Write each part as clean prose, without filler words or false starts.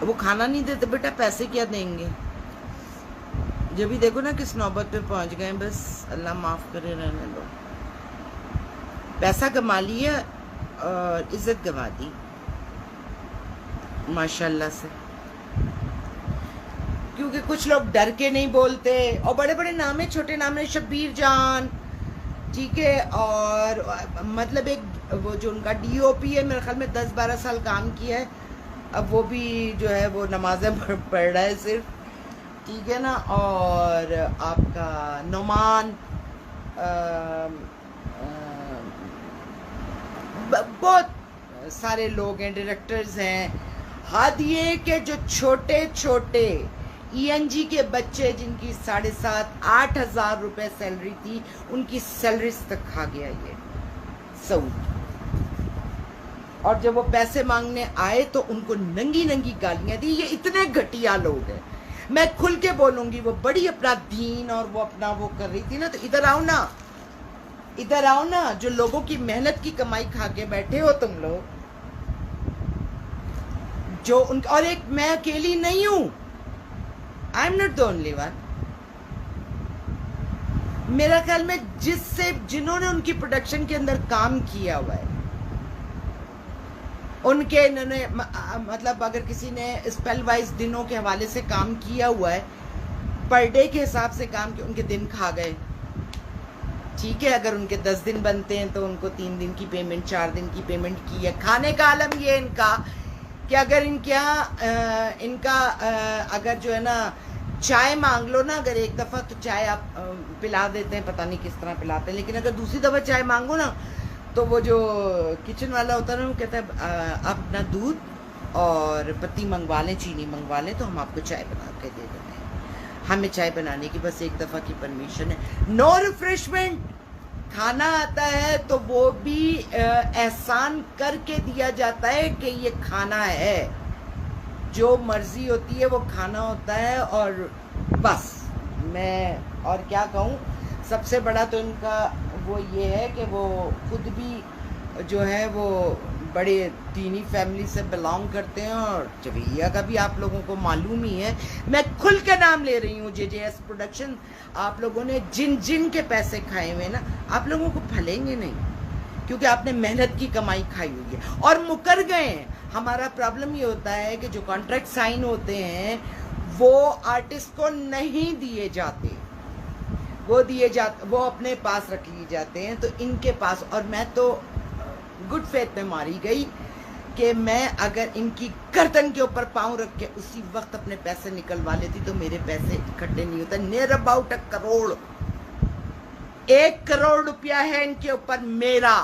वो खाना नहीं देते बेटा, पैसे क्या देंगे? जब भी देखो ना किस नौबत पे पहुंच गए, बस अल्लाह माफ करे, रहने दो। पैसा कमा लिया और इज्जत गंवा दी माशाल्लाह से, क्योंकि कुछ लोग डर के नहीं बोलते, और बड़े बड़े नाम है, छोटे नाम है, शब्बीर जान, ठीक है, और मतलब एक वो जो उनका डीओपी है, मेरे ख्याल में 10-12 साल काम किया है, अब वो भी जो है वो नमाजें पढ़ रहा है सिर्फ, ठीक है ना। और आपका नोमान, बहुत सारे लोग हैं, डायरेक्टर्स हैं। हाथ ये कि जो छोटे छोटे ईएनजी के बच्चे जिनकी 7,500-8 हजार रुपए सैलरी थी, उनकी सैलरी तक खा गया ये सऊद। और जब वो पैसे मांगने आए तो उनको नंगी नंगी गालियां दी। ये इतने घटिया लोग हैं, मैं खुल के बोलूंगी। वो बड़ी अपना दीन और वो अपना वो कर रही थी ना, तो इधर आओ ना, इधर आओ ना, जो लोगों की मेहनत की कमाई खा के बैठे हो तुम लोग, जो उन, और एक मैं अकेली नहीं हूं, I am not the only one. मेरा ख्याल में जिन्होंने उनकी प्रोडक्शन के अंदर काम किया हुआ है, उनके इन्होंने मतलब अगर किसी ने स्पेल वाइज दिनों के हवाले से काम किया हुआ है, पर डे के हिसाब से काम किया, उनके दिन खा गए, ठीक है। अगर उनके 10 दिन बनते हैं तो उनको 3 दिन की पेमेंट, 4 दिन की पेमेंट की है। खाने का आलम ये इनका कि अगर इनके यहाँ इनका अगर जो है ना चाय मांग लो ना, अगर एक दफ़ा तो चाय आप पिला देते हैं, पता नहीं किस तरह पिलाते हैं, लेकिन अगर दूसरी दफ़ा चाय मांगो ना, तो वो जो किचन वाला होता है ना, वो कहता है आप अपना दूध और पत्ती मंगवा लें, चीनी मंगवा लें, तो हम आपको चाय बना के दे देते हैं। हमें चाय बनाने की बस एक दफ़ा की परमिशन है, नो रिफ्रेशमेंट। खाना आता है तो वो भी एहसान करके दिया जाता है कि ये खाना है, जो मर्जी होती है वो खाना होता है। और बस मैं और क्या कहूँ, सबसे बड़ा तो इनका वो ये है कि वो खुद भी जो है वो बड़े दीनी फैमिली से बिलोंग करते हैं, और जवेरिया का भी आप लोगों को मालूम ही है। मैं खुल के नाम ले रही हूँ, जेजेएस प्रोडक्शन, आप लोगों ने जिन जिन के पैसे खाए हुए ना, आप लोगों को फलेंगे नहीं, क्योंकि आपने मेहनत की कमाई खाई हुई है और मुकर गए हैं। हमारा प्रॉब्लम ये होता है कि जो कॉन्ट्रैक्ट साइन होते हैं वो आर्टिस्ट को नहीं दिए जाते, वो अपने पास रख लिए जाते हैं, तो इनके पास। और मैं तो गुड फेथ में मारी गई कि मैं अगर इनकी गर्दन के ऊपर पांव रख के उसी वक्त अपने पैसे निकलवा लेती तो मेरे पैसे इकट्ठे नहीं होते। नियर अबाउट 1 करोड़, 1 करोड़ रुपया है इनके ऊपर मेरा।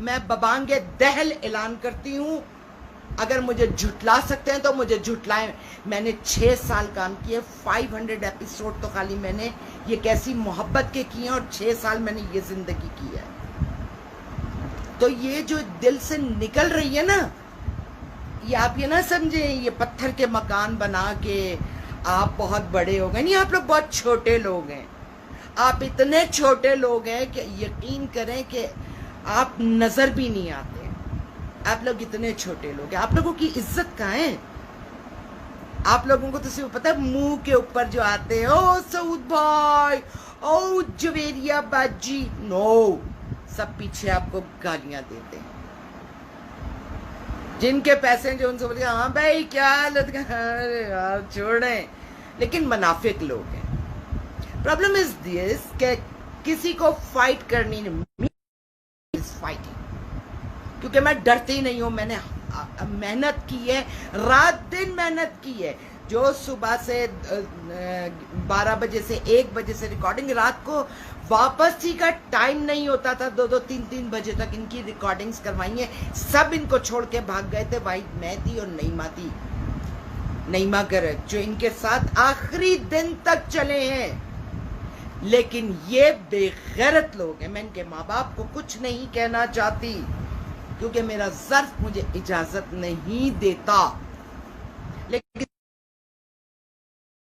मैं बबांगे दहल ऐलान करती हूँ, अगर मुझे झुटला सकते हैं तो मुझे झुटलाएं। मैंने 6 साल काम किए, 500 एपिसोड तो खाली मैंने ये कैसी मोहब्बत के किए, और 6 साल मैंने ये जिंदगी की है। तो ये जो दिल से निकल रही है ना, ये आप ये ना समझे ये पत्थर के मकान बना के आप बहुत बड़े हो गए, नहीं, आप लोग बहुत छोटे लोग हैं। आप इतने छोटे लोग हैं कि यकीन करें कि आप नजर भी नहीं आते। आप लोग इतने छोटे लोग हैं, आप लोगों की इज्जत कहाँ है? आप लोगों को तो सिर्फ पता है मुंह के ऊपर जो आते हैं, ओ सऊद भाई, ओ जवेरिया बाजी, नो, सब पीछे आपको गालियां देते हैं। जिनके पैसे जो उनसे बोलते हैं हाँ भाई क्या हालत, अरे यार छोड़ें, लेकिन मुनाफिक लोग हैं। प्रॉब्लम इज दिस कि किसी को फाइट करनी नहीं, फाइटिंग, क्योंकि मैं डरती नहीं हूं। मैंने मेहनत की है, रात दिन मेहनत की है। जो सुबह से 12 बजे से 1 बजे से रिकॉर्डिंग, रात को वापस ही का टाइम नहीं होता था, 2-2, 3-3 बजे तक इनकी रिकॉर्डिंग्स करवाई है। सब इनको छोड़ के भाग गए थे, भाई मैं थी और नईमा गर्ग, जो इनके साथ आखिरी दिन तक चले हैं। लेकिन ये बेगैरत लोग हैं। मैं इनके माँ बाप को कुछ नहीं कहना चाहती, क्योंकि मेरा ज़र्फ मुझे इजाजत नहीं देता, लेकिन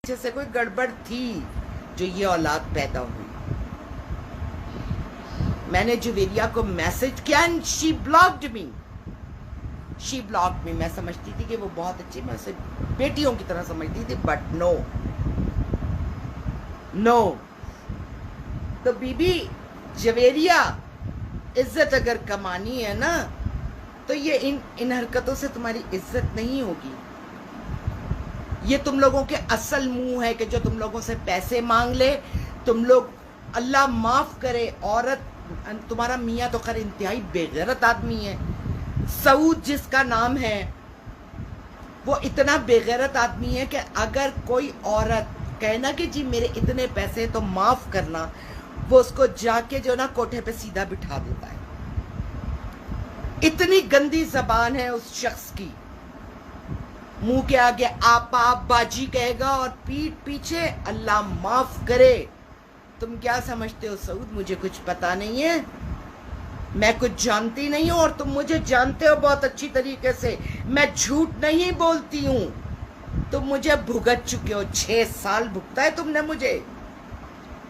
से कोई गड़बड़ थी जो ये औलाद पैदा हुई। मैंने जुवेरिया को मैसेज किया and she blocked me, she block में, मैं समझती थी कि वो बहुत अच्छी, मैं उसे बेटियों की तरह समझती थी, बट नो नो। तो बीबी जवेरिया, इज्जत अगर कमानी है ना तो ये इन हरकतों से तुम्हारी इज्जत नहीं होगी। ये तुम लोगों के असल मुंह है कि जो तुम लोगों से पैसे मांग ले। तुम लोग, अल्लाह माफ करे, औरत, तुम्हारा मियाँ तो खैर इंतहाई बेगैरत आदमी है, सऊद जिसका नाम है, वो इतना बेगैरत आदमी है कि अगर कोई औरत कहना कि जी मेरे इतने पैसे तो माफ करना, वो उसको जाके जो ना कोठे पे सीधा बिठा देता है। इतनी गंदी जबान है उस शख्स की, मुंह के आगे आपा बाजी कहेगा और पीठ पीछे अल्लाह माफ करे। तुम क्या समझते हो सऊद, मुझे कुछ पता नहीं है, मैं कुछ जानती नहीं हूं और तुम मुझे जानते हो बहुत अच्छी तरीके से, मैं झूठ नहीं बोलती हूं। तुम मुझे भुगत चुके हो, 6 साल भुगता है तुमने मुझे।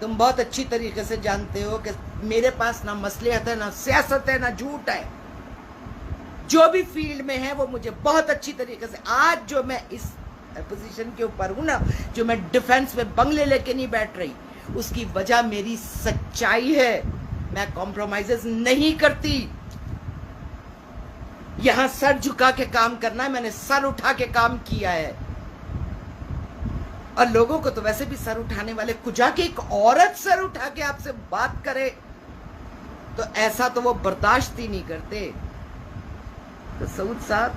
तुम बहुत अच्छी तरीके से जानते हो कि मेरे पास ना मसलियत है, ना सियासत है, ना झूठ है। जो भी फील्ड में है वो मुझे बहुत अच्छी तरीके से, आज जो मैं इस पोजीशन के ऊपर हूं ना, जो मैं डिफेंस में बंगले लेके नहीं बैठ रही, उसकी वजह मेरी सच्चाई है। मैं कॉम्प्रोमाइजेस नहीं करती। यहां सर झुका के काम करना है, मैंने सर उठा के काम किया है। और लोगों को तो वैसे भी सर उठाने वाले, कुजा के एक औरत सर उठा के आपसे बात करे तो ऐसा तो वो बर्दाश्त ही नहीं करते। तो सऊद साहब,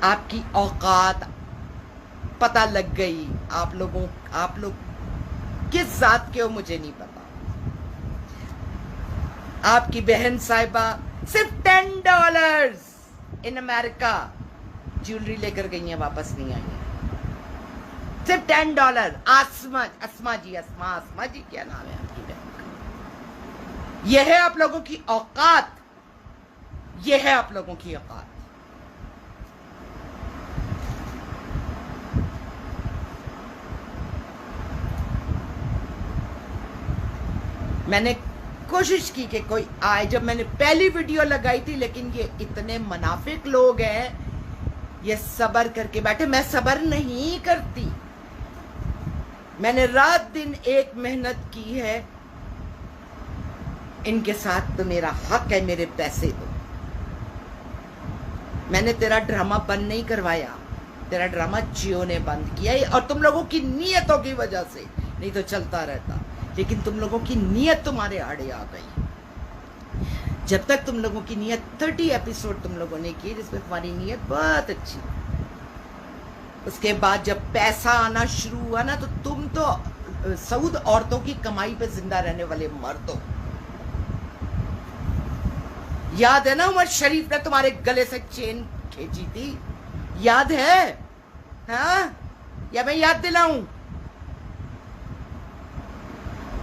आपकी औकात पता लग गई। आप लोग किस जात के हो मुझे नहीं पता। आपकी बहन साहिबा सिर्फ $10 इन अमेरिका ज्वेलरी लेकर गई हैं, वापस नहीं आई है। सिर्फ $10। अस्मा जी क्या नाम है आपकी बहन का? यह है आप लोगों की औकात, यह है आप लोगों की औकात। मैंने कोशिश की कि कोई आए, जब मैंने पहली वीडियो लगाई थी, लेकिन ये इतने मुनाफिक लोग हैं, ये सब्र करके बैठे। मैं सब्र नहीं करती, मैंने रात दिन एक मेहनत की है। इनके साथ तो मेरा हक है, मेरे पैसे दो। मैंने तेरा ड्रामा बंद नहीं करवाया, तेरा ड्रामा जियो ने बंद किया, और तुम लोगों की नीयतों की वजह से, नहीं तो चलता रहता। लेकिन तुम लोगों की नीयत तुम्हारे आड़े आ गई। जब तक तुम लोगों की नीयत, 30 एपिसोड तुम लोगों ने किए जिसमें तुम्हारी नीयत बहुत अच्छी, उसके बाद जब पैसा आना शुरू हुआ ना, तो तुम तो सऊद औरतों की कमाई पे जिंदा रहने वाले मर्द हो। याद है ना उमर शरीफ ने तुम्हारे गले से चेन खींची थी, याद है? हाँ, या मैं याद दिलाऊं?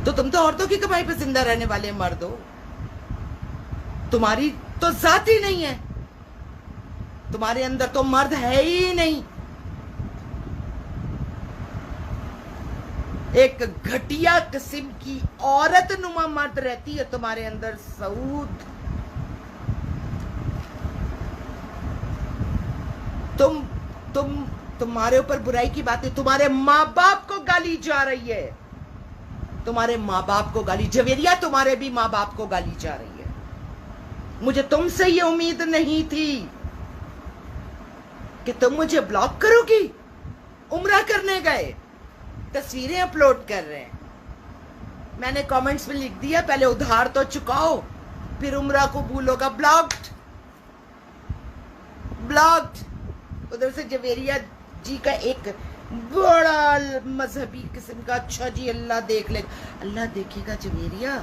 तो तुम तो औरतों की कमाई पे जिंदा रहने वाले मर्द हो। तुम्हारी तो जात ही नहीं है, तुम्हारे अंदर तो मर्द है ही नहीं। एक घटिया किस्म की औरत नुमा मर्द रहती है तुम्हारे अंदर सऊद। तुम्हारे ऊपर बुराई की बातें, तुम्हारे माँ बाप को गाली जा रही है, तुम्हारे माँ बाप को गाली, जवेरिया तुम्हारे भी माँ बाप को गाली जा रही है। मुझे तुमसे ये उम्मीद नहीं थी कि तुम मुझे ब्लॉक करोगी। उम्रा करने गए, तस्वीरें अपलोड कर रहे हैं, मैंने कमेंट्स में लिख दिया पहले उधार तो चुकाओ फिर उम्रा कबूल होगा। ब्लॉक्ड। उधर से जवेरिया जी का एक बड़ा मजहबी किस्म का, अच्छा जी अल्लाह देख लेगा, अल्लाह देखेगा जवेरिया,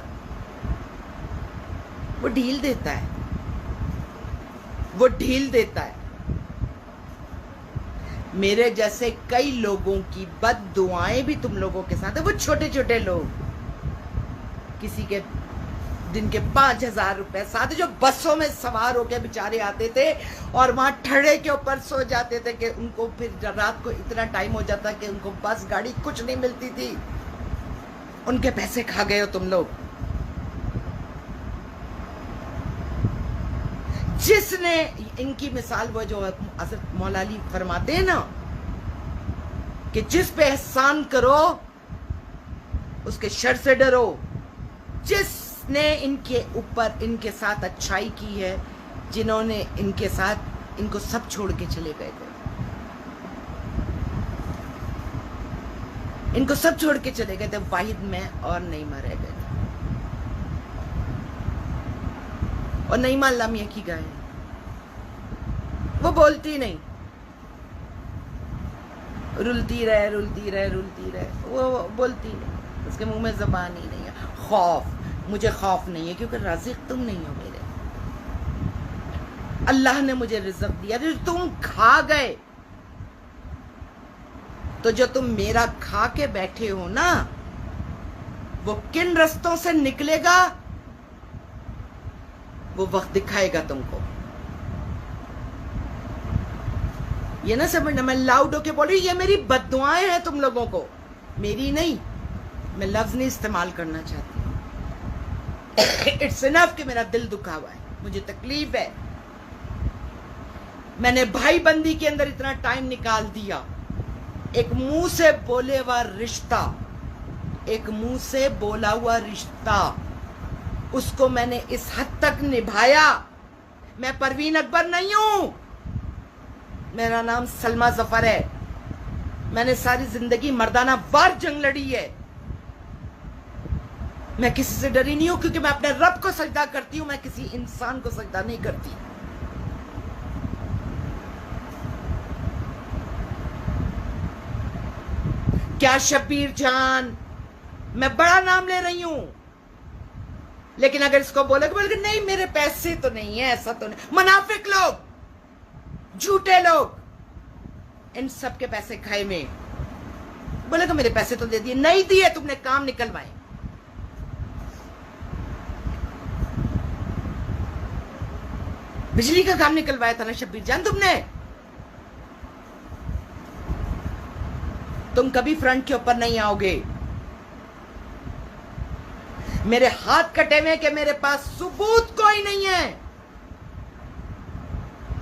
वो ढील देता है, वो ढील देता है। मेरे जैसे कई लोगों की बद दुआएं भी तुम लोगों के साथ है। वो छोटे छोटे लोग, किसी के दिन के 5,000 रुपए साथ, जो बसों में सवार होकर बेचारे आते थे और वहां ठड़े के ऊपर सो जाते थे कि उनको फिर रात को इतना टाइम हो जाता कि उनको बस गाड़ी कुछ नहीं मिलती थी। उनके पैसे खा गए हो तुम लोग। जिसने इनकी मिसाल वो जो हज़रत मौला अली फरमाते हैं ना कि जिस पे एहसान करो उसके शर से डरो, जिसने इनके ऊपर इनके साथ अच्छाई की है, जिन्होंने इनके साथ इनको सब छोड़ के चले गए थे, इनको सब छोड़ के चले गए थे, वाहिद में और नईमा रह गए थे। और नईमा अल्लाह मियां की गाय है, वो बोलती नहीं, रुलती रहे, वो बोलती नहीं, उसके मुंह में जबान ही नहीं है। खौफ, मुझे खौफ नहीं है क्योंकि राज़िक तुम नहीं हो मेरे, अल्लाह ने मुझे रिज़्क़ दिया। जो तुम खा गए तो जो तुम मेरा खा के बैठे हो ना, वो किन रस्तों से निकलेगा वो वक्त दिखाएगा तुमको। ये ना समझना मैं लाउड होके बोल रही, ये मेरी बद्दुआएं हैं तुम लोगों को, मेरी नहीं। मैं लफ्ज नहीं इस्तेमाल करना चाहती। इट्स इनफ कि मेरा दिल दुखा हुआ है, मुझे तकलीफ है। मैंने भाई बंदी के अंदर इतना टाइम निकाल दिया। एक मुंह से बोले हुआ रिश्ता, एक मुंह से बोला हुआ रिश्ता, उसको मैंने इस हद तक निभाया। मैं परवीन अकबर नहीं हूं, मेरा नाम सलमा जफर है। मैंने सारी जिंदगी मर्दाना वार जंग लड़ी है। मैं किसी से डरी नहीं हूं क्योंकि मैं अपने रब को सजदा करती हूं, मैं किसी इंसान को सजदा नहीं करती। क्या शब्बीर जान, मैं बड़ा नाम ले रही हूं, लेकिन अगर इसको बोले नहीं मेरे पैसे तो नहीं है, ऐसा तो नहीं। मुनाफिक लोग, झूठे लोग, इन सब के पैसे खाए में बोले तो मेरे पैसे तो दे दिए, नहीं दिए, तुमने काम निकलवाए। बिजली का काम निकलवाया था ना शब्बीर जान तुमने। तुम कभी फ्रंट के ऊपर नहीं आओगे। मेरे हाथ कटे हुए कि मेरे पास सबूत कोई नहीं है,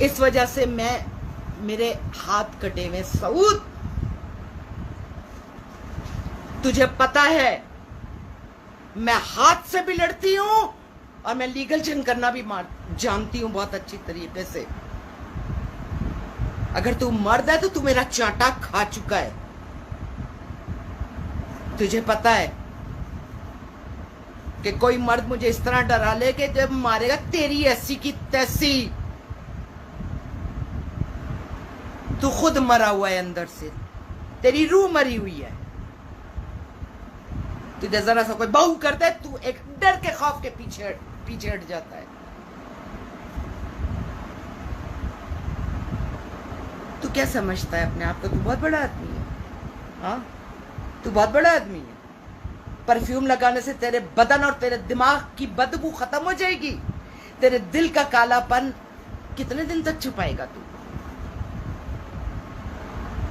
इस वजह से मैं मेरे हाथ कटे हुए सबूत। तुझे पता है मैं हाथ से भी लड़ती हूं और मैं लीगल जंग करना भी जानती हूं बहुत अच्छी तरीके से। अगर तू मर्द है तो तू मेरा चांटा खा चुका है। तुझे पता है कि कोई मर्द मुझे इस तरह डरा ले कि जब मारेगा तेरी ऐसी की तैसी। तू खुद मरा हुआ है अंदर से, तेरी रूह मरी हुई है। तुझे जरा सा कोई बहू करता है, तू एक डर के खौफ के पीछे हट जाता है। तू क्या समझता है अपने आप को? तू बहुत बड़ा आदमी है। हाँ, तू बहुत बड़ा आदमी है। परफ्यूम लगाने से तेरे बदन और तेरे दिमाग की बदबू खत्म हो जाएगी। तेरे दिल का कालापन कितने दिन तक छुपाएगा तू?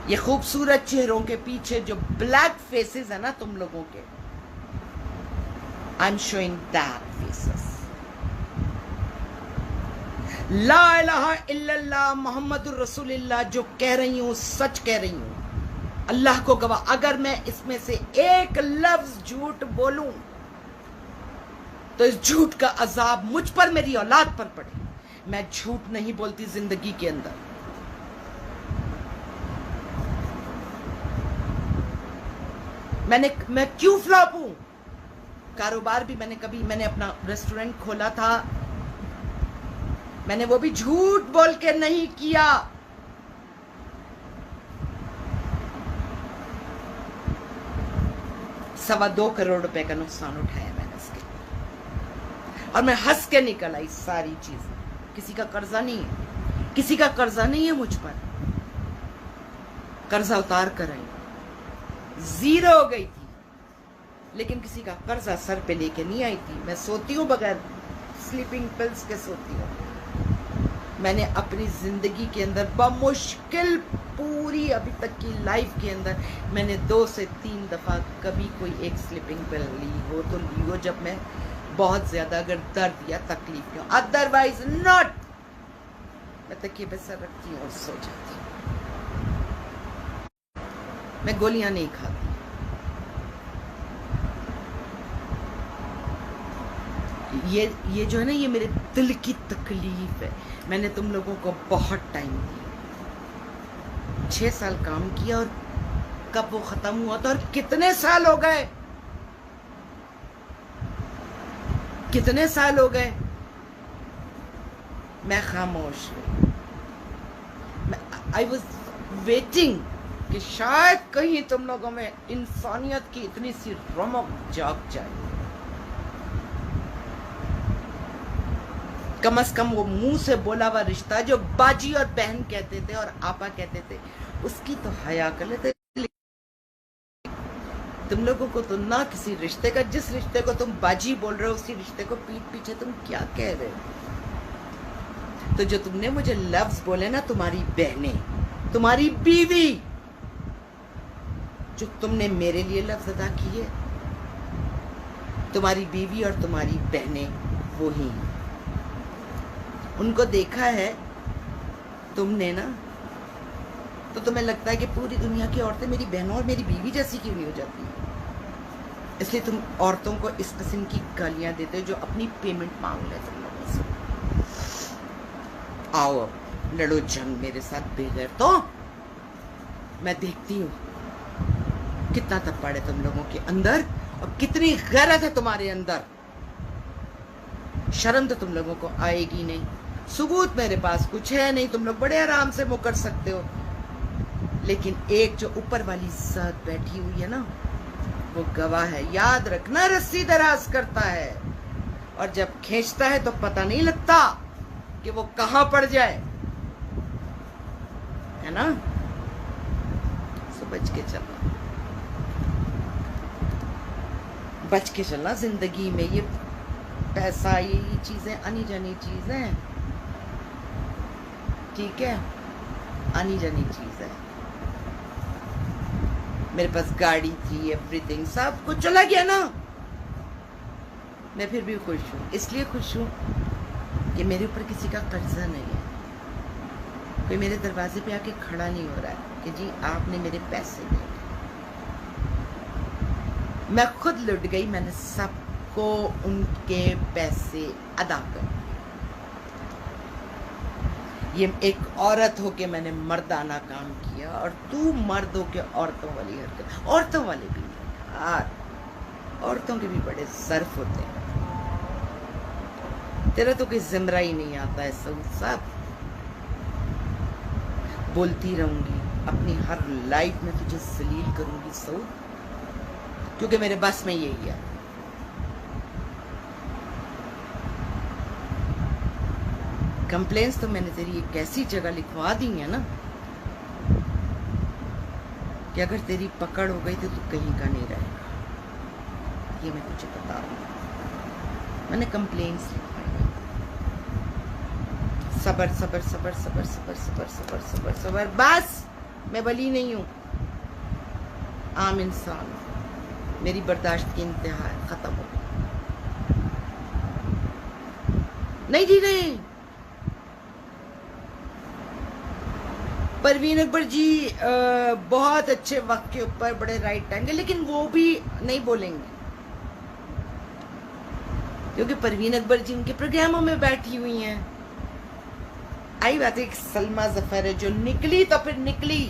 ये खूबसूरत चेहरों के पीछे जो ब्लैक फेसेस है ना तुम लोगों के, I am showing that faces. ला इलाहा इल्लल्लाह मुहम्मदुर रसूलुल्लाह जो कह रही हूं सच कह रही हूं, अल्लाह को गवाह। अगर मैं इसमें से एक लफ्ज झूठ बोलूं तो इस झूठ का अजाब मुझ पर, मेरी औलाद पर पड़े। मैं झूठ नहीं बोलती जिंदगी के अंदर। मैं क्यों फ्लॉप हूं? कारोबार भी मैंने अपना रेस्टोरेंट खोला था, मैंने वो भी झूठ बोल के नहीं किया। $2.25 करोड़ रुपए का नुकसान उठाया मैंने इसके, और मैं हंस के निकल आई सारी चीज। किसी का कर्जा नहीं है, किसी का कर्जा नहीं है मुझ पर। कर्जा उतार कर आई, जीरो हो गई थी, लेकिन किसी का कर्जा सर पे लेके नहीं आई थी। मैं सोती हूँ बगैर स्लीपिंग पिल्स के सोती हूँ। मैंने अपनी जिंदगी के अंदर बमुश्किल पूरी अभी तक की लाइफ के अंदर मैंने 2 से 3 दफा कभी कोई एक स्लीपिंग पिल ली हो तो ली हो, जब मैं बहुत ज्यादा अगर दर्द या तकलीफ हो, अदरवाइज नॉट। मैं तकिए पे सर रखती हूँ और सो जाती हूँ। मैं गोलियां नहीं खाती। ये जो है ना, ये मेरे दिल की तकलीफ है। मैंने तुम लोगों को बहुत टाइम दिया, 6 साल काम किया, और कब वो खत्म हुआ था और कितने साल हो गए, कितने साल हो गए। मैं खामोश हूँ। आई वॉज वेटिंग कि शायद कहीं तुम लोगों में इंसानियत की इतनी सी रमक जाग जाए। कम से कम वो मुंह से बोला हुआ रिश्ता जो बाजी और बहन कहते थे और आपा कहते थे, उसकी तो हया कर लेते। तुम लोगों को तो ना किसी रिश्ते का, जिस रिश्ते को तुम बाजी बोल रहे हो उसी रिश्ते को पीठ पीछे तुम क्या कह रहे हो। तो जो तुमने मुझे लफ्ज बोले ना, तुम्हारी बहनें, तुम्हारी बीवी, जो तुमने मेरे लिए लफ्ज अदा किए, तुम्हारी बीवी और तुम्हारी बहनें वो ही, उनको देखा है तुमने ना, तो तुम्हें लगता है कि पूरी दुनिया की औरतें मेरी बहनों और मेरी बीवी जैसी क्यों नहीं हो जाती। इसलिए तुम औरतों को इस किस्म की गालियां देते हो जो अपनी पेमेंट मांग ले तुम लोगों से। आओ लड़ो जंग मेरे साथ बेगैर, तो मैं देखती हूँ कितना तप्पड़ है तुम लोगों के अंदर और कितनी गैरत है तुम्हारे अंदर। शर्म तो तुम लोगों को आएगी नहीं। सबूत मेरे पास कुछ है नहीं, तुम लोग बड़े आराम से मुकर सकते हो, लेकिन एक जो ऊपर वाली ज़ात बैठी हुई है ना, वो गवाह है। याद रखना, रस्सी दराज करता है और जब खींचता है तो पता नहीं लगता कि वो कहां पड़ जाए, है ना। सो बच के चलना, बच के चलना जिंदगी में। ये पैसा, ये चीजें आनी जानी चीजें, ठीक है, आनी जानी चीज है। मेरे पास गाड़ी थी, एवरीथिंग, सब कुछ चला गया ना। मैं फिर भी खुश हूँ, इसलिए खुश हूँ कि मेरे ऊपर किसी का कर्जा नहीं है। कोई मेरे दरवाजे पे आके खड़ा नहीं हो रहा है कि जी आपने मेरे पैसे दिए। मैं खुद लुट गई, मैंने सबको उनके पैसे अदा कर। ये एक औरत होके मैंने मर्दाना काम किया और तू मर्द होके औरतों वाली हरकत। औरतों वाले भी यार, औरतों के भी बड़े ज़र्फ होते हैं। तेरा तो कोई जिम्रा ही नहीं आता है। सब बोलती रहूंगी, अपनी हर लाइफ में तुझे जलील करूंगी सऊद, क्योंकि मेरे बस में यही है। कंप्लेंट्स तो मैंने तेरी एक ऐसी जगह लिखवा दी है ना कि अगर तेरी पकड़ हो गई तो तू कहीं का नहीं रहेगा। ये मैं तुझे बता रहा हूँ, मैंने कंप्लेंट्स लिखवाई। सबर सबर सबर सबर सबर सबर सबर सबर सबर, बस। मैं वली नहीं हूँ, आम इंसान। मेरी बर्दाश्त की इंतहा है, खत्म हो गई। नहीं जी नहीं। परवीन अकबर जी बहुत अच्छे वक्त के ऊपर बड़े राइट टाइम के, लेकिन वो भी नहीं बोलेंगे क्योंकि परवीन अकबर जी उनके प्रोग्रामों में बैठी हुई हैं। आई बात है, सलमा जफर है जो निकली तो फिर निकली।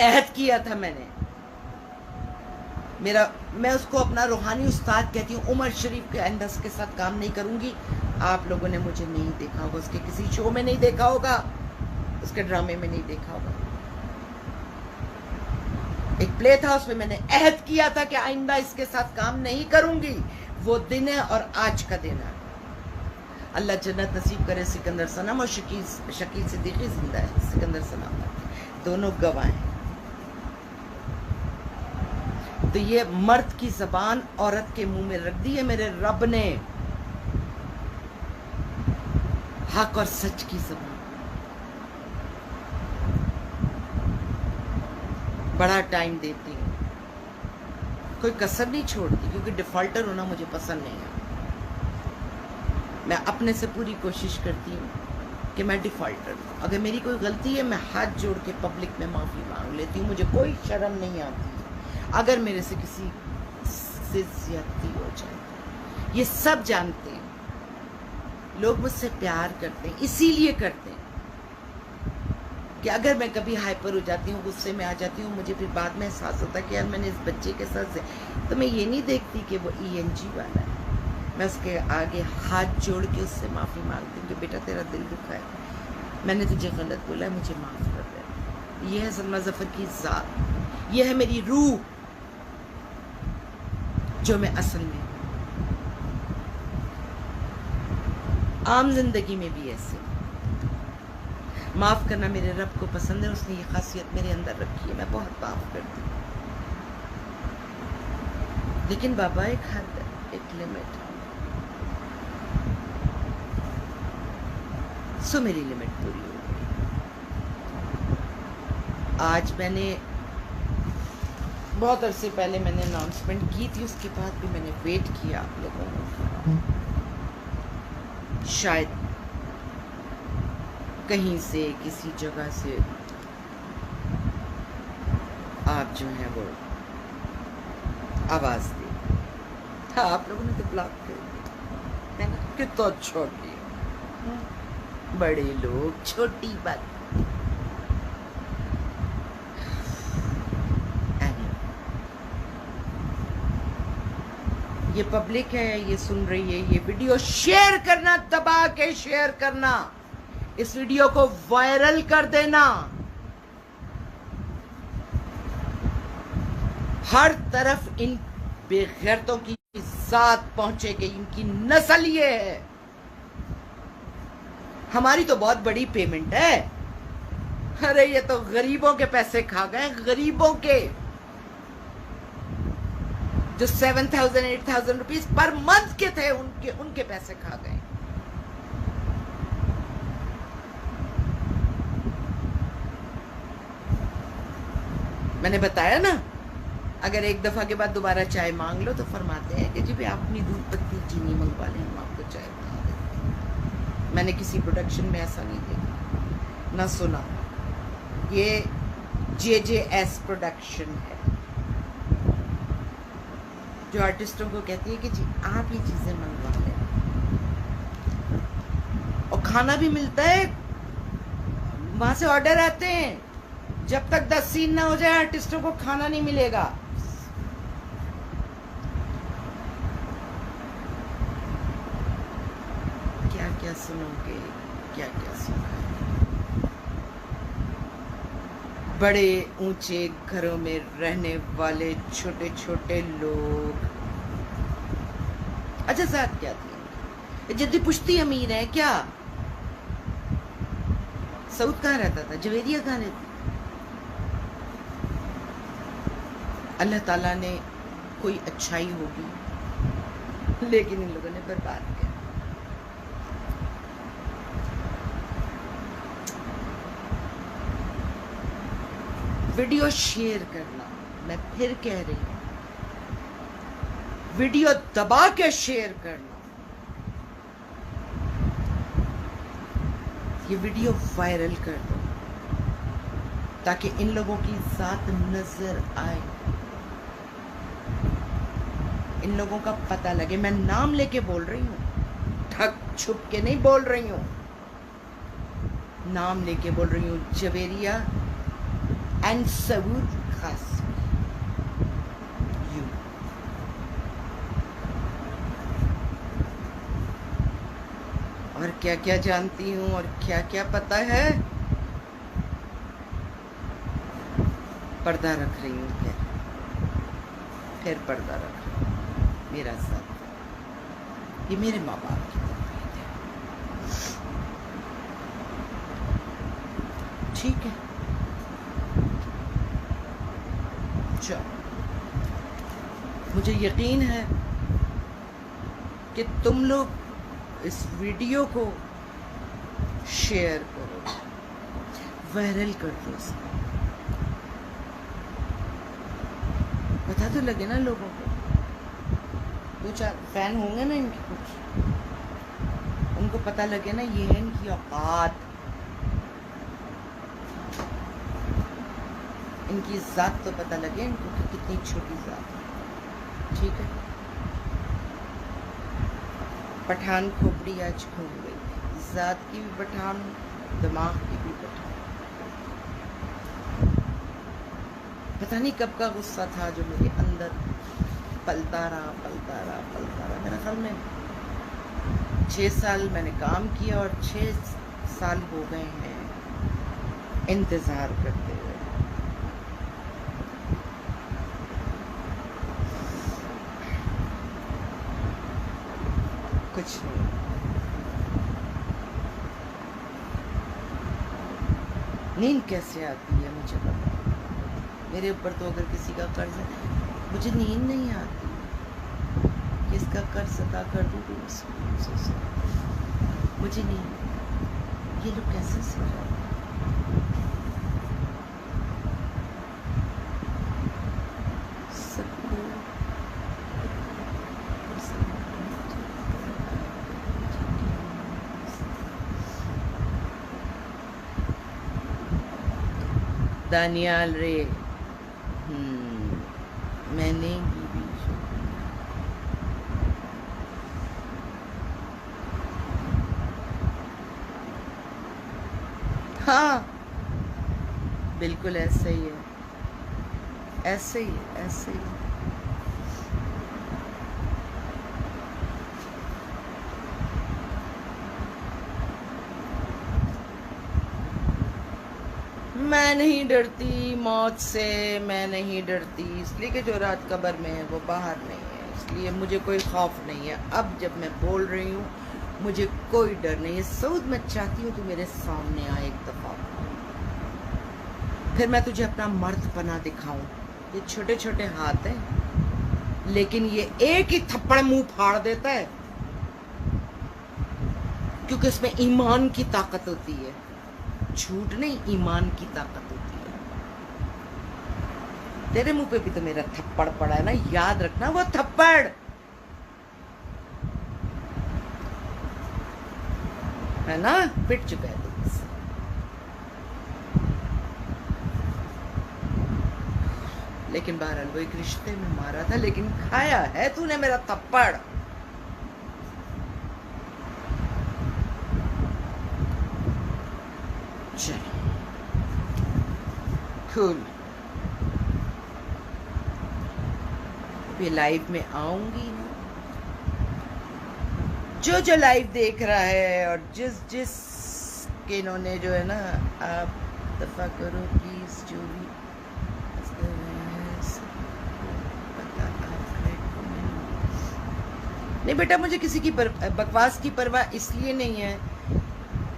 अहद किया था मैंने, मैं उसको अपना रूहानी उस्ताद कहती हूँ। उमर शरीफ के अंदर के साथ काम नहीं करूंगी। आप लोगों ने मुझे नहीं देखा होगा, उसके किसी शो में नहीं देखा होगा, उसके ड्रामे में नहीं देखा होगा। एक प्ले था, उसमें मैंने अहद किया था कि आइंदा इसके साथ काम नहीं करूंगी। वो दिन है और आज का दिन है। अल्लाह जन्नत नसीब करे। सिकंदर सनम और शकील सिद्दीकी जिंदा है। सिकंदर सनम दोनों गवाह हैं। तो ये मर्द की जबान औरत के मुंह में रख दी है मेरे रब ने, हक और सच की जबान। बड़ा टाइम देती हूँ, कोई कसर नहीं छोड़ती, क्योंकि डिफॉल्टर होना मुझे पसंद नहीं है। मैं अपने से पूरी कोशिश करती हूँ कि मैं डिफॉल्टर हूँ। अगर मेरी कोई गलती है, मैं हाथ जोड़ के पब्लिक में माफ़ी मांग लेती हूँ, मुझे कोई शर्म नहीं आती अगर मेरे से किसी से ज्यादती हो जाए। ये सब जानते हैं, लोग मुझसे प्यार करते हैं, इसीलिए करते हैं कि अगर मैं कभी हाइपर हो जाती हूँ, गुस्से में आ जाती हूँ, मुझे फिर बाद में एहसास होता है कि यार मैंने इस बच्चे के साथ से, तो मैं ये नहीं देखती कि वो ENG वाला है, मैं उसके आगे हाथ जोड़ के उससे माफ़ी मांगती हूँ कि बेटा तेरा दिल दुखा है, मैंने तुझे गलत बोला है, मुझे माफ़ कर दे। ये है सलमा ज़फ़र की ज़ात, ये है मेरी रूह जो मैं असल में आम जिंदगी में भी ऐसे। माफ़ करना मेरे रब को पसंद है, उसने ये खासियत मेरे अंदर रखी है, मैं बहुत माफ़ करती हूँ। लेकिन बाबा एक हद है, एक लिमिट है। सो मेरी लिमिट पूरी हो गई। आज मैंने बहुत अरसे पहले मैंने अनाउंसमेंट की थी, उसके बाद भी मैंने वेट किया आप लोगों का। शायद कहीं से किसी जगह से आप जो हैं वो आवाज दे। हाँ, आप लोगों ने तो ब्लॉक कर दिया है ना, कितना छोटी बड़े लोग, छोटी बात। ये पब्लिक है, ये सुन रही है, ये वीडियो शेयर करना, दबा के शेयर करना, इस वीडियो को वायरल कर देना, हर तरफ इन बेगैरतों की जात पहुंचेगी, इनकी नस्ल ये है। हमारी तो बहुत बड़ी पेमेंट है, अरे ये तो गरीबों के पैसे खा गए, गरीबों के जो 7,000 8,000 रुपीज पर मंथ के थे, उनके पैसे खा गए। मैंने बताया ना, अगर एक दफा के बाद दोबारा चाय मांग लो तो फरमाते हैं कि जी भी आप अपनी दूध पत्ती चीनी मंगवा लें, हम आपको चाय बना देते हैं। मैंने किसी प्रोडक्शन में ऐसा नहीं देखा ना सुना। ये JJS प्रोडक्शन है जो आर्टिस्टों को कहती है कि जी आप ये चीजें मंगवा लें, और खाना भी मिलता है, वहां से ऑर्डर आते हैं। जब तक 10 सीन ना हो जाए आर्टिस्टों को खाना नहीं मिलेगा। क्या क्या सुनोगे, क्या क्या सुनोगे। बड़े ऊंचे घरों में रहने वाले छोटे छोटे लोग। अच्छा साथ क्या थी, जद्दी पुश्ती अमीर है क्या? सऊद कहाँ रहता था, जवेरिया कहाँ रहती? अल्लाह ताला ने कोई अच्छाई होगी, लेकिन इन लोगों ने बर्बाद किया। वीडियो शेयर करना, मैं फिर कह रही हूं, वीडियो दबा के शेयर करना, ये वीडियो वायरल कर दो ताकि इन लोगों की जात नजर आए, इन लोगों का पता लगे। मैं नाम लेके बोल रही हूँ, ठग छुप के नहीं बोल रही हूँ, नाम लेके बोल रही हूँ। जवेरिया एंड सऊद खास यू। और क्या क्या जानती हूँ और क्या क्या पता है, पर्दा रख रही हूँ, फिर पर्दा रख रही हूँ। मेरा साथ, ये मेरे माँ बाप की तरबियत है, ठीक है। चलो, मुझे यकीन है कि तुम लोग इस वीडियो को शेयर करो, वायरल कर दो इसको। बता पता तो लगे ना लोगों को, दो चार फैन होंगे ना इनके कुछ, उनको पता लगे ना ये है इनकी औकात, इनकी जात तो पता लगे इनको कि कितनी छोटी जात है। ठीक है, पठान खोपड़ी आज घूम गई, जात की भी पठान, दिमाग की भी पठान। पता नहीं कब का गुस्सा था जो मेरे अंदर पलता रहा पलता रहा पलता रहा। मेरे ख्याल में 6 साल मैंने काम किया और 6 साल हो गए हैं इंतज़ार करते हुए। कुछ नहीं, नींद कैसे आती है मुझे पता, मेरे ऊपर तो अगर किसी का कर्ज है मुझे नींद नहीं आती कि इसका कर्ज अदा कर दूँ तो मुझे नहीं। ये लोग कैसे सो जाते सबको दानियाल रे मैंने बीबी हाँ बिल्कुल ऐसे ही है, ऐसे ही ऐसे ही। मैं नहीं डरती मौत से, मैं नहीं डरती इसलिए कि जो रात कब्र में है वो बाहर नहीं है, इसलिए मुझे कोई खौफ नहीं है। अब जब मैं बोल रही हूँ मुझे कोई डर नहीं है। सऊद मैं चाहती हूँ तू मेरे सामने आए एक दफ़ा, फिर मैं तुझे अपना मर्द पना दिखाऊं। ये छोटे छोटे हाथ हैं लेकिन ये एक ही थप्पड़ मुंह फाड़ देता है, क्योंकि इसमें ईमान की ताकत होती है, झूठ नहीं, ईमान की ताकत होती है। तेरे मुंह पे भी तो मेरा थप्पड़ पड़ा है ना, याद रखना वो थप्पड़ है ना, पिट चुका है तुमसे। लेकिन बहरहाल वो एक रिश्ते में मारा था, लेकिन खाया है तूने मेरा थप्पड़। कूल, ये लाइव में आऊंगी ना, जो जो लाइव देख रहा है और जिस जिस के इन्होंने जो है ना, आप दफा करो प्लीज, जो भी नहीं बेटा, मुझे किसी की बकवास की परवाह इसलिए नहीं है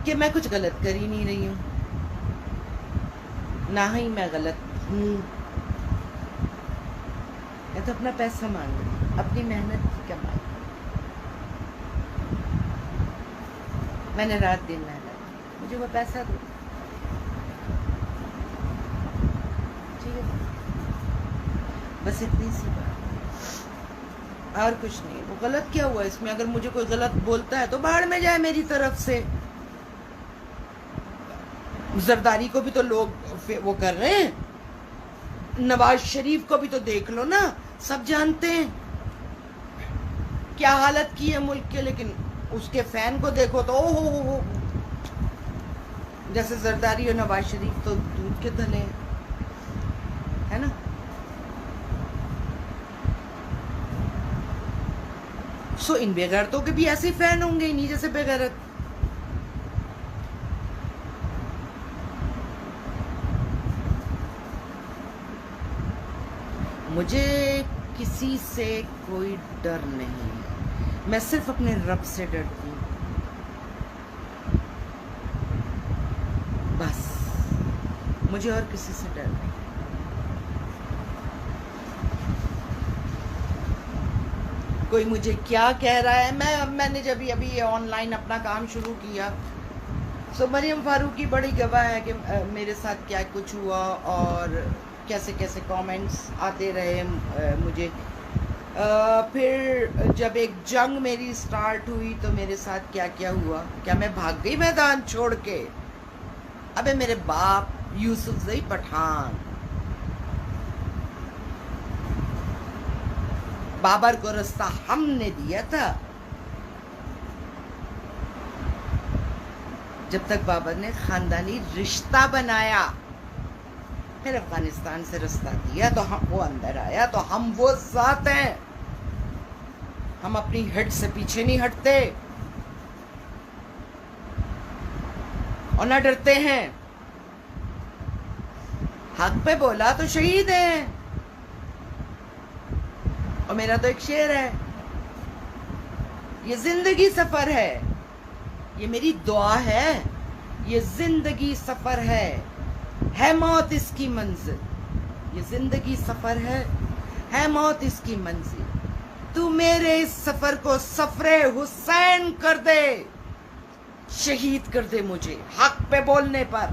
कि मैं कुछ गलत कर ही नहीं रही हूँ, ना ही मैं गलत हूँ। मैं तो अपना पैसा मांग रही हूँ, अपनी मेहनत की कमाई। मैंने रात दिन मेहनत की, मुझे वो पैसा दो, ठीक है, बस इतनी सी बात और कुछ नहीं। वो गलत क्या हुआ इसमें? अगर मुझे कोई गलत बोलता है तो बाहर में जाए मेरी तरफ से। जरदारी को भी तो लोग वो कर रहे हैं, नवाज शरीफ को भी तो देख लो ना, सब जानते हैं क्या हालत की है मुल्क के, लेकिन उसके फैन को देखो तो ओ हो, जैसे जरदारी और नवाज शरीफ तो दूध के धले हैं, है ना। सो इन बेगैरतों के भी ऐसे फैन होंगे, इन्हीं जैसे बेगैरत। मुझे किसी से कोई डर नहीं है, मैं सिर्फ अपने रब से डरती हूँ, बस मुझे और किसी से डर नहीं। कोई मुझे क्या कह रहा है, मैंने जब अभी ऑनलाइन अपना काम शुरू किया, सो मरियम फारूकी बड़ी गवाह है कि मेरे साथ क्या कुछ हुआ और कैसे कैसे कमेंट्स आते रहे मुझे। फिर जब एक जंग मेरी स्टार्ट हुई तो मेरे साथ क्या क्या हुआ, क्या मैं भाग गई मैदान छोड़ के? अबे मेरे बाप यूसुफजई पठान, बाबर को रास्ता हमने दिया था। जब तक बाबर ने खानदानी रिश्ता बनाया, फिर अफगानिस्तान से रास्ता दिया तो हम वो अंदर आया, तो हम वो जात हैं, हम अपनी हिट से पीछे नहीं हटते और ना डरते हैं। हक पे बोला तो शहीद है। और मेरा तो एक शेर है, ये जिंदगी सफर है, ये मेरी दुआ है, ये जिंदगी सफर है मौत इसकी मंजिल। ये जिंदगी सफर है मौत इसकी मंजिल। तू मेरे इस सफर को सफरे हुसैन कर दे, शहीद कर दे मुझे। हक पे बोलने पर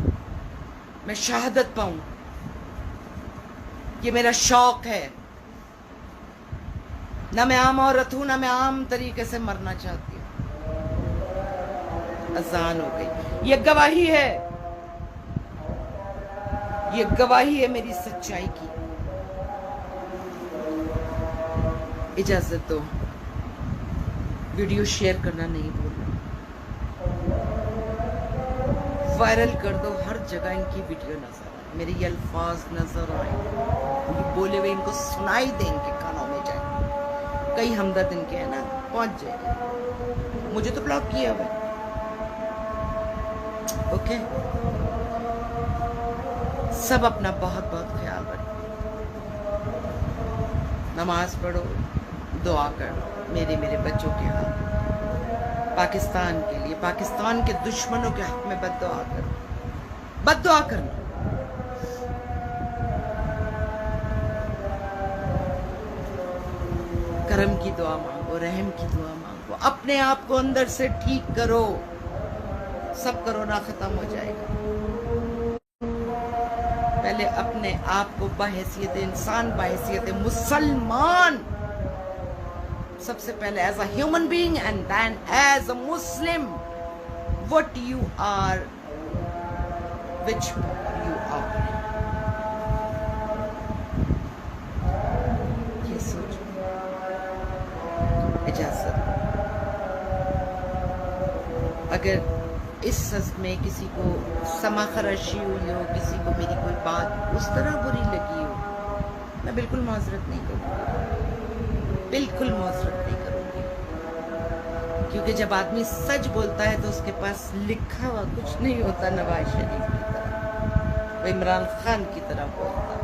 मैं शहादत पाऊं, ये मेरा शौक है। ना मैं आम औरत हूं, ना मैं आम तरीके से मरना चाहती हूं। अजान हो गई, ये गवाही है, ये गवाही है मेरी सच्चाई की। इजाजत दो, वीडियो शेयर करना नहीं भूलना, वायरल कर दो, हर जगह इनकी वीडियो नजर आए, मेरे ये अल्फाज नजर आए, ये बोले हुए इनको सुनाई दे, इनके कानों में जाए। कई हमदर्द इनके है ना, पहुंच जाए। मुझे तो ब्लॉक किया हुआ। ओके, सब अपना बहुत बहुत ख्याल रखो, नमाज पढ़ो, दुआ करो मेरे बच्चों के हाथ, पाकिस्तान के लिए, पाकिस्तान के दुश्मनों के हक में बद्दुआ करो, बद्दुआ करना। करम की दुआ मांगो, रहम की दुआ मांगो, अपने आप को अंदर से ठीक करो, सब कोरोना खत्म हो जाएगा। पहले अपने आप को बहैसियत इंसान, बहैसियत मुसलमान, सबसे पहले as a human being and then as a Muslim, what you are, which you are, ये सोचो। इजाजत, अगर इस सदमे किसी को समा खराशी हुई हो, किसी को मेरी कोई बात उस तरह बुरी लगी हो, मैं बिल्कुल माजरत नहीं करूँगी, बिल्कुल माजरत नहीं करूँगी। क्योंकि जब आदमी सच बोलता है तो उसके पास लिखा हुआ कुछ नहीं होता नवाज शरीफ की तरह, वो इमरान खान की तरह बोलता है।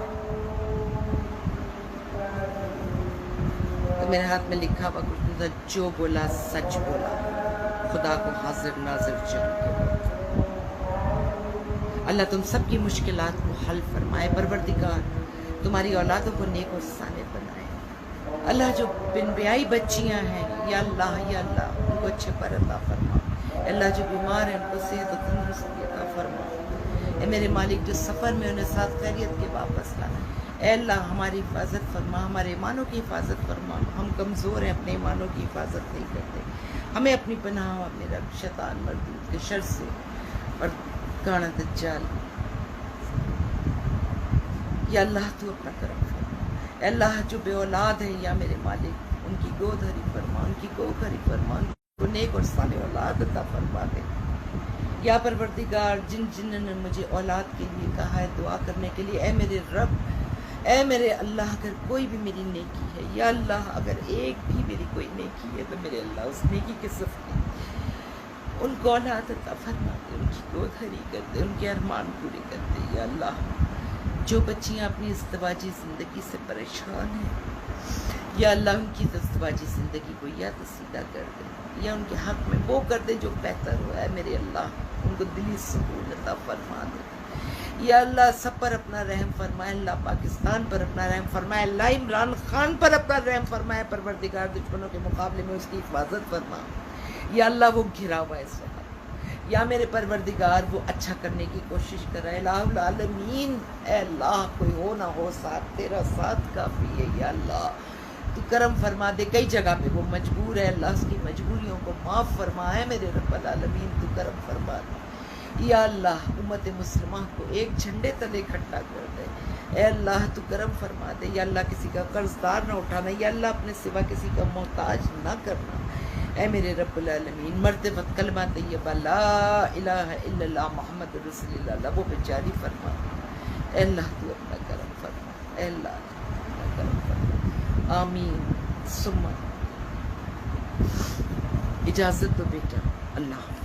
तो मेरे हाथ में लिखा हुआ कुछ नहीं था, जो बोला सच बोला, खुदा को हाजिर नाजिर जान के। अल्लाह तुम सबकी मुश्किलात को हल फरमाए, परवरदिगार तुम्हारी औलादों को नेक और साले बनाए। अल्लाह जो बिन ब्याही बच्चियां हैं, या अल्लाह उनको अच्छे पर अता फरमा। अल्लाह जो बीमार है उनको सेहत और तंदुरुस्ती अता फरमा। ए मेरे मालिक, जो सफ़र में उन्हें साथ खैरियत के वापस लाना, ए अल्लाह हमारी हिफाजत फरमा, हमारे ईमानों की हिफाजत फरमा। हम कमज़ोर हैं, अपने ईमानों की हिफाजत नहीं करते, हमें अपनी पनाह मेरा शैतान मरदूद के शर से और गाना दज्जाल। या अल्लाह तू अपना करम फरमा। अल्लाह जो बे औलाद है, या मेरे मालिक उनकी गोद हरी फरमा, उनकी कोख हरी फरमा, उनको नेक और साले औलाद अता फरमा दे। या परवरदिगार, जिन जिन्होंने मुझे औलाद के लिए कहा है दुआ करने के लिए, ए मेरे रब, ए मेरे अल्लाह, अगर कोई भी मेरी नेकी है, या अल्लाह अगर एक भी मेरी कोई नेकी है तो मेरे अल्लाह उस नेकी के सफ़र उनको औलाद अता फरमा दे, उनकी गोद हरी कर दे, उनके अरमान पूरे कर दे। या अल्लाह, जो बच्चियाँ अपनी इज़्दिवाजी ज़िंदगी से परेशान हैं, या अल्लाह उनकी इज़्दिवाजी ज़िंदगी को या तो सीधा कर दे, या उनके हक़ में वो कर दे जो बेहतर हुआ है। मेरे अल्लाह, उनको दिली सुकून अता फरमा दे। या अल्लाह, सब पर अपना रहम फरमाए। अल्लाह, पाकिस्तान पर अपना रहम फरमाए। अल्लाह, इमरान खान पर अपना रहम फरमाए। परवरदिगार, दुश्मनों के मुकाबले में उसकी हिफाजत फरमा। या अल्लाह, वो घिरा हुआ है इस वक्त, या मेरे परवरदिगार वो अच्छा करने की कोशिश कर रहा है। इलाहुल आलमीन, ए अल्लाह कोई हो ना हो साथ, तेरा साथ काफ़ी है या अल्लाह। तू करम फरमा दे, कई जगह पे वो मजबूर है अल्लाह, उसकी मजबूरियों को माफ़ फरमा है मेरे रब्बुल आलमीन, तू करम फरमा दे या अल्लाह। उम्मत मुस्लिमा को एक झंडे तले इकट्ठा कर दे ए अल्लाह, तू करम फरमा दे या अल्लाह। किसी का कर्जदार ना उठाना या अल्लाह, अपने सिवा किसी का मोहताज ना करना ए मेरे रब्बुल आलमीन। मरते वक्त कलमा तैयबा ला इलाहा इल्लल्लाह मुहम्मद रसूलुल्लाह वो पे जारी फरमा ए अल्लाह, तू अपना करम फरमा ए अल्लाह, अपना करम फरमा। आमीन सुम्मा। इजाज़त दो बेटा, अल्लाह।